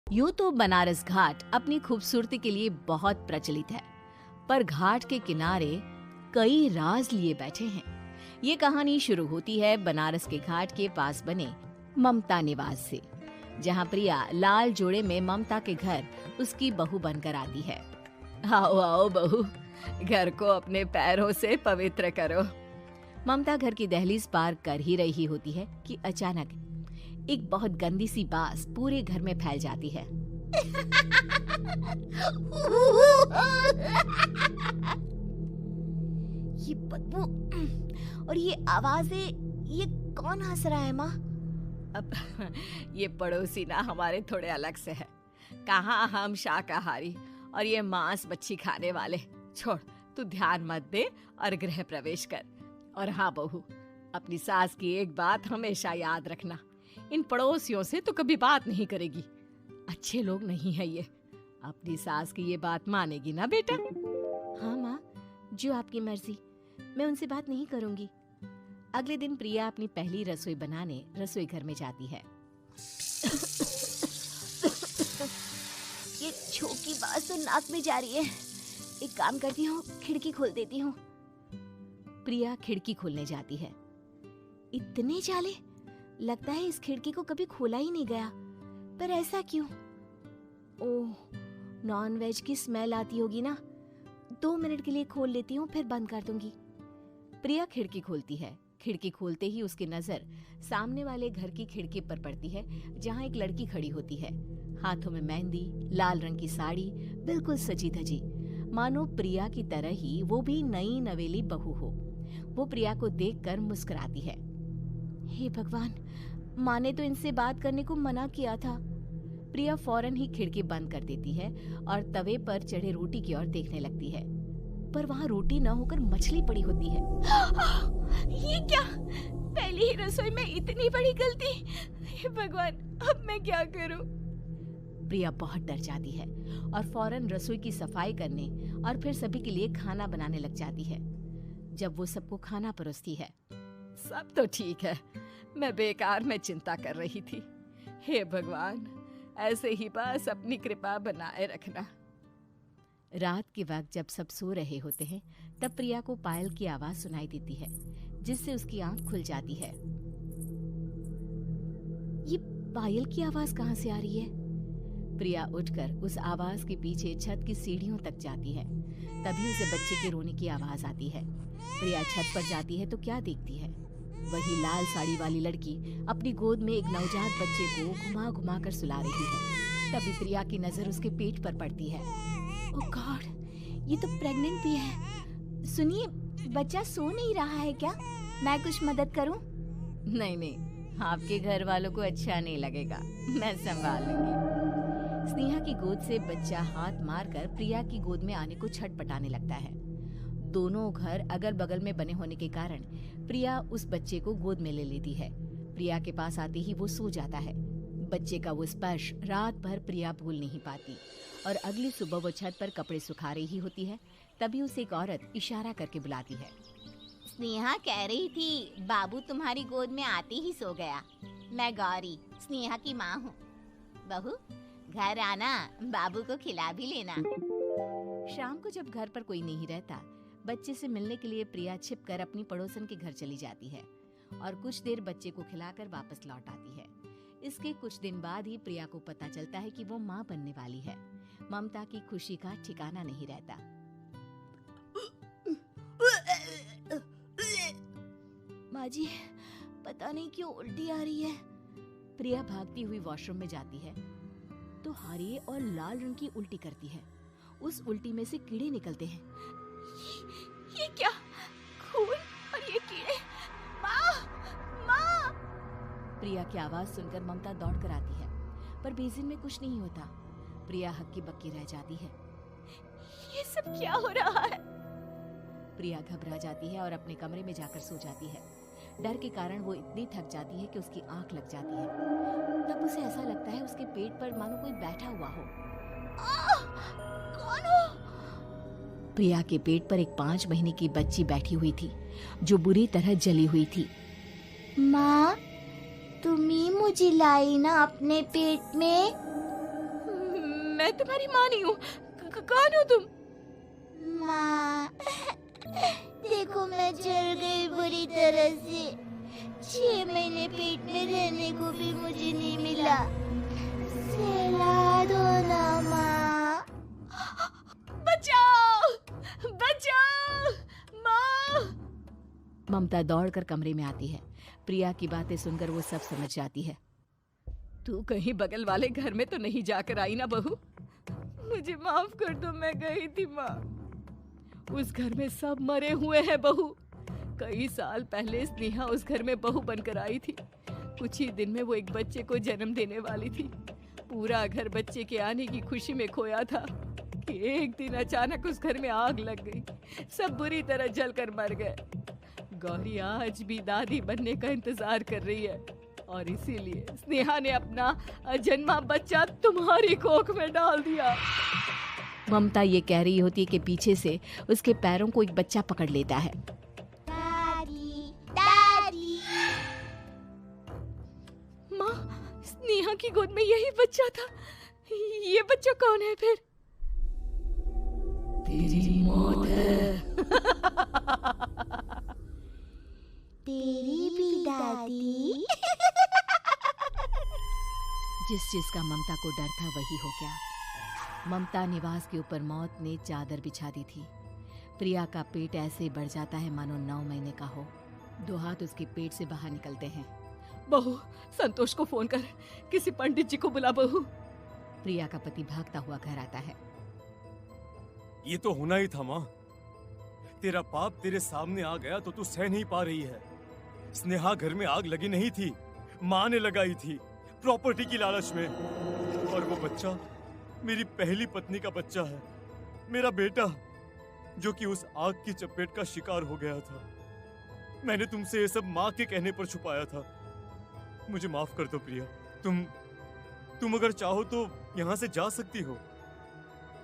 यूं तो बनारस घाट अपनी खूबसूरती के लिए बहुत प्रचलित है, पर घाट के किनारे कई राज लिए बैठे हैं। ये कहानी शुरू होती है बनारस के घाट के पास बने ममता निवास से, जहाँ प्रिया लाल जोड़े में ममता के घर उसकी बहू बनकर आती है। आओ आओ बहू, घर को अपने पैरों से पवित्र करो। ममता घर की दहलीज पार कर ही रही होती है कि अचानक एक बहुत गंदी सी बास पूरे घर में फैल जाती है। ये बदबू और ये आवाजें, ये कौन हंस रहा है माँ? अब ये पड़ोसी ना हमारे थोड़े अलग से है। कहाँ हम शाकाहारी और ये मांस मच्छी खाने वाले। छोड़, तू ध्यान मत दे और गृह प्रवेश कर। और हाँ बहू, अपनी सास की एक बात हमेशा याद रखना, इन पड़ोसियों से तो कभी बात नहीं करेगी। अच्छे लोग नहीं है ये। अपनी सास की ये बात मानेगी ना बेटा? हाँ माँ, जो आपकी मर्जी, मैं उनसे बात नहीं करूंगी। अगले दिन प्रिया अपनी पहली रसोई बनाने रसोई घर में जाती है। ये छोकी बात तो नाक में जा रही है। एक काम करती हूँ, खिड़की खोल देती हूँ। प्रिया खिड़की खोलने जाती है। इतने जाले, लगता है इस खिड़की को कभी खोला ही नहीं गया। पर ऐसा क्यों? ओह, नॉन वेज की स्मेल आती होगी ना। 2 मिनट के लिए खोल लेती हूँ, फिर बंद कर दूंगी। प्रिया खिड़की खोलती है। खिड़की खोलते ही उसकी नजर सामने वाले घर की खिड़की पर पड़ती है, जहाँ एक लड़की खड़ी होती है। हाथों में मेहंदी, लाल रंग की साड़ी, बिल्कुल सजी धजी, मानो प्रिया की तरह ही वो भी नई नवेली बहू हो। वो प्रिया को देखकर मुस्कुराती है। हे भगवान, माँ ने तो इनसे बात करने को मना किया था। प्रिया फौरन ही खिड़की बंद कर देती है और तवे पर चढ़े रोटी की ओर देखने लगती है, पर वहाँ रोटी न होकर मछली पड़ी होती है। ये क्या? पहली ही रसोई में इतनी बड़ी गलती! हे भगवान, अब मैं क्या करूं? प्रिया बहुत डर जाती है और फौरन रसोई की सफाई करने और फिर सभी के लिए खाना बनाने लग जाती है। जब वो सबको खाना परोसती है, सब तो ठीक है, मैं बेकार में चिंता कर रही थी। हे भगवान, ऐसे ही बस अपनी कृपा बनाए रखना। रात के वक्त जब सब सो रहे होते हैं, तब प्रिया को पायल की आवाज सुनाई देती है, जिससे उसकी आंख खुल जाती है। ये पायल की आवाज कहाँ से आ रही है? प्रिया उठकर उस आवाज के पीछे छत की सीढ़ियों तक जाती है। तभी उसे बच्चे के रोने की आवाज आती है। प्रिया छत पर जाती है तो क्या देखती है? वही लाल साड़ी वाली लड़की अपनी गोद में एक नवजात बच्चे को घुमा घुमा कर सुला रही है। तभी प्रिया की नजर उसके पेट पर पड़ती है। ओह गॉड, ये तो प्रेग्नेंट भी है। सुनिए, बच्चा सो नहीं रहा है क्या? मैं कुछ मदद करूं? नहीं नहीं, आपके घर वालों को अच्छा नहीं लगेगा, मैं संभाल लूंगी। स्नेहा की गोद से बच्चा हाथ मारकर प्रिया की गोद में आने को छटपटाने लगता है। दोनों घर अगल बगल में बने होने के कारण प्रिया उस बच्चे को गोद में ले लेती है। प्रिया के पास आते ही वो सो जाता है। बच्चे का वो स्पर्श रात भर प्रिया भूल नहीं पाती और अगली सुबह वो छत पर कपड़े सुखा रही होती है। तभी उसे एक औरत इशारा करके बुलाती है। स्नेहा कह रही थी बाबू तुम्हारी गोद में आते ही सो गया। मैं गौरी, स्नेहा की माँ हूँ। बहू, घर आना, बाबू को खिला भी लेना। शाम को जब घर पर कोई नहीं रहता, बच्चे से मिलने के लिए प्रिया छिपकर अपनी पड़ोसन के घर चली जाती है और कुछ देर बच्चे को खिलाकर वापस लौट आती है। इसके कुछ दिन बाद ही प्रिया को पता चलता है कि वो माँ बनने वाली है। ममता की खुशी का ठिकाना नहीं रहता। माँ जी, पता नहीं क्यों उल्टी आ रही है। प्रिया भागती हुई वॉशरूम में जाती है तो हरे और लाल रंग की उल्टी करती है। उस उल्टी में से कीड़े निकलते हैं। ये क्या? खून और ये कीड़े! माँ! माँ! प्रिया की आवाज सुनकर ममता दौड़ कर आती है, पर बेसिन में कुछ नहीं होता। प्रिया हक्की बक्की रह जाती है। ये सब क्या हो रहा है? प्रिया घबरा जाती है और अपने कमरे में जाकर सो जाती है। डर के कारण वो इतनी थक जाती है कि उसकी आंख लग जाती है। तब उसे ऐसा लगता है उसके पेट पर मानो कोई बैठा हुआ हो। कौन हो? प्रिया के पेट पर एक 5 महीने की बच्ची बैठी हुई थी, जो बुरी तरह जली हुई थी। माँ, तुम ही मुझे लाई ना अपने पेट में? मैं तुम्हारी माँ नहीं हूँ। कौन हो तुम? माँ, देखो मैं जल गई बुरी तरह से। 6 महीने पेट में रहने को भी मुझे नहीं मिला। सहला दो ना माँ। बचाओ, बचाओ, माँ। ममता दौड़कर कमरे में आती है। प्रिया की बातें सुनकर वो सब समझ जाती है। तू कहीं बगल वाले घर में तो नहीं जाकर आई ना बहू? मुझे माफ कर दो, मैं गई थी माँ। उस घर में सब मरे हुए हैं बहू। कई साल पहले स्नेहा उस घर में बहू बनकर आई थी। कुछ ही दिन में वो एक बच्चे को जन्म देने वाली थी। पूरा घर बच्चे के आने की खुशी में खोया था कि एक दिन अचानक उस घर में आग लग गई। सब बुरी तरह जलकर मर गए। गौरी आज भी दादी बनने का इंतजार कर रही है और इसीलिए स्नेहा ने अपना अजन्मा बच्चा तुम्हारी कोख में डाल दिया। ममता ये कह रही होती है कि पीछे से उसके पैरों को एक बच्चा पकड़ लेता है। दादी, दादी। माँ, स्नेहा की गोद में यही बच्चा था। ये बच्चा कौन है फिर? तेरी मौत है। तेरी भी दादी। जिस चीज का ममता को डर था वही हो गया। ममता निवास के ऊपर मौत ने चादर बिछा दी थी। प्रिया का पेट ऐसे बढ़ जाता है मानो 9 महीने का हो। 2 हाथ उसके पेट से बाहर निकलते हैं। बहू, संतोष को फोन कर, किसी पंडित जी को बुला बहू। प्रिया का पति भागता हुआ घर आता है। ये तो होना ही था माँ। तेरा पाप तेरे सामने आ गया तो तू सह नहीं पा रही है। स्नेहा घर में आग लगी नहीं थी, माँ ने लगाई थी, प्रॉपर्टी की लालच में। और वो बच्चा मेरी पहली पत्नी का बच्चा है, मेरा बेटा, जो कि उस आग की चपेट का शिकार हो गया था। मैंने तुमसे ये सब माँ के कहने पर छुपाया था। मुझे माफ कर दो प्रिया। तुम अगर चाहो तो यहाँ से जा सकती हो।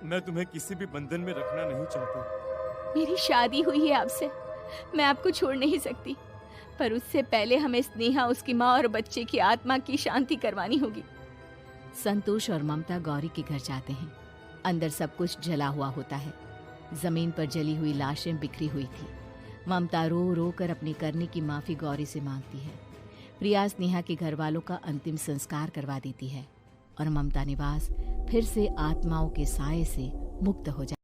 मैं तुम्हें किसी भी बंधन में रखना नहीं चाहती। मेरी शादी हुई है आपसे, मैं आपको छोड़ नहीं सकती, पर उससे पहले हमें स्नेहा, उसकी माँ और बच्चे की आत्मा की शांति करवानी होगी। संतोष और ममता गौरी के घर जाते हैं। अंदर सब कुछ जला हुआ होता है। जमीन पर जली हुई लाशें बिखरी हुई थी। ममता रो रो कर अपने करने की माफी गौरी से मांगती है। प्रिया स्नेहा के घर वालों का अंतिम संस्कार करवा देती है और ममता निवास फिर से आत्माओं के साए से मुक्त हो जाती है।